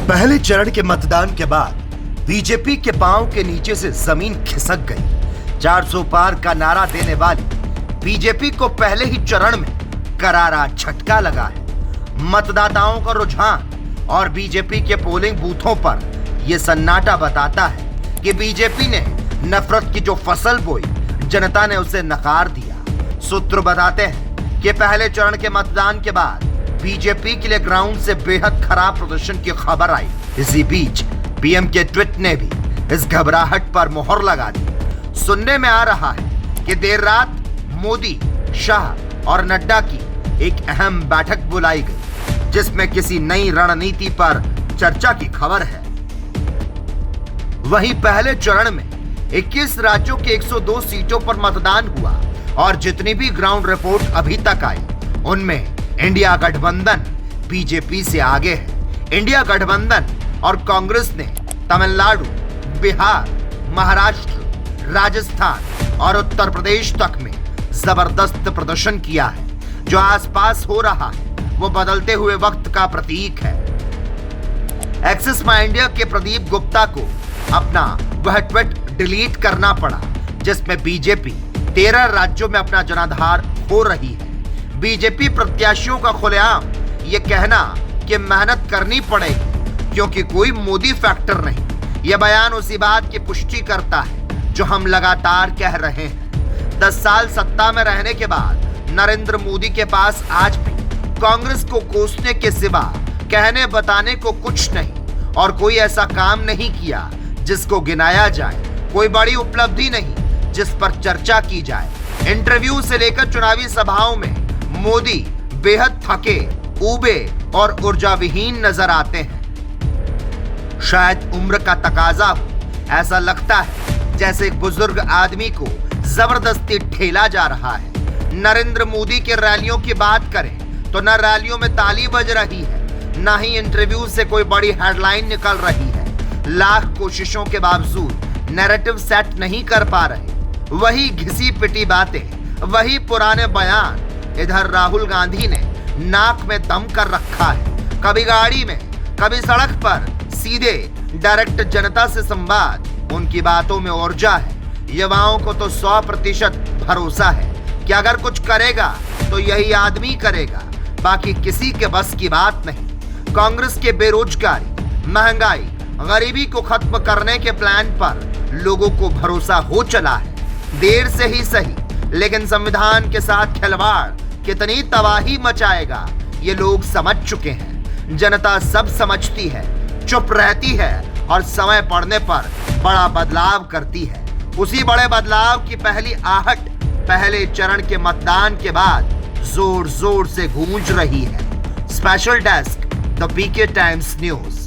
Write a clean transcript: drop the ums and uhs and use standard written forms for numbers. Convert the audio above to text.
पहले चरण के मतदान के बाद बीजेपी के पांव के नीचे से जमीन खिसक गई। 400 पार का नारा देने वाली बीजेपी को पहले ही चरण में करारा झटका लगा है। मतदाताओं का रुझान और बीजेपी के पोलिंग बूथों पर यह सन्नाटा बताता है कि बीजेपी ने नफरत की जो फसल बोई, जनता ने उसे नकार दिया। सूत्र बताते हैं कि पहले चरण के मतदान के बाद बीजेपी के लिए ग्राउंड से बेहद खराब प्रदर्शन की खबर आई। इसी बीच पीएम के ट्वीट ने भी इस घबराहट पर मोहर लगा दी। सुनने में आ रहा है कि देर रात मोदी, शाह और नड्डा की एक अहम बैठक बुलाई गई, जिसमें किसी नई रणनीति पर चर्चा की खबर है। वहीं पहले चरण में 21 राज्यों के 102 सीटों पर मतदान हुआ और जितनी भी ग्राउंड रिपोर्ट अभी तक आई, उनमें इंडिया गठबंधन बीजेपी से आगे है। इंडिया गठबंधन और कांग्रेस ने तमिलनाडु, बिहार, महाराष्ट्र, राजस्थान और उत्तर प्रदेश तक में जबरदस्त प्रदर्शन किया है। जो आसपास हो रहा है वो बदलते हुए वक्त का प्रतीक है। एक्सिस माई इंडिया के प्रदीप गुप्ता को अपना वह ट्वीट डिलीट करना पड़ा जिसमें बीजेपी 13 राज्यों में अपना जनाधार खो रही है। बीजेपी प्रत्याशियों का खुलेआम ये कहना कि मेहनत करनी पड़ेगी क्योंकि कोई मोदी फैक्टर नहीं, यह बयान उसी बात की पुष्टि करता है जो हम लगातार कह रहे हैं। 10 साल सत्ता में रहने के बाद नरेंद्र मोदी के पास आज भी कांग्रेस को कोसने के सिवा कहने बताने को कुछ नहीं और कोई ऐसा काम नहीं किया जिसको गिनाया जाए, कोई बड़ी उपलब्धि नहीं जिस पर चर्चा की जाए। इंटरव्यू से लेकर चुनावी सभाओं में मोदी बेहद थके, ऊबे और ऊर्जाविहीन नजर आते हैं। शायद उम्र का तकाजा हो, ऐसा लगता है जैसे एक बुजुर्ग आदमी को जबरदस्ती ठेला जा रहा है। नरेंद्र मोदी के रैलियों की बात करें तो न रैलियों में ताली बज रही है, न ही इंटरव्यू से कोई बड़ी हेडलाइन निकल रही है। लाख कोशिशों के बावजूद नैरेटिव सेट नहीं कर पा रहे। वही घिसी पिटी बातें, वही पुराने बयान। इधर राहुल गांधी ने नाक में दम कर रखा है। कभी गाड़ी में, कभी सड़क पर, सीधे डायरेक्ट जनता से संवाद। उनकी बातों में ऊर्जा है। युवाओं को तो 100% भरोसा है कि अगर कुछ करेगा तो यही आदमी करेगा, बाकी किसी के बस की बात नहीं। कांग्रेस के बेरोजगारी, महंगाई, गरीबी को खत्म करने के प्लान पर लोगों को भरोसा हो चला है। देर से ही सही, लेकिन संविधान के साथ खिलवाड़ कितनी तबाही मचाएगा ये लोग समझ चुके हैं। जनता सब समझती है, चुप रहती है और समय पड़ने पर बड़ा बदलाव करती है। उसी बड़े बदलाव की पहली आहट पहले चरण के मतदान के बाद जोर जोर से गूंज रही है। Special desk, the PK Times news.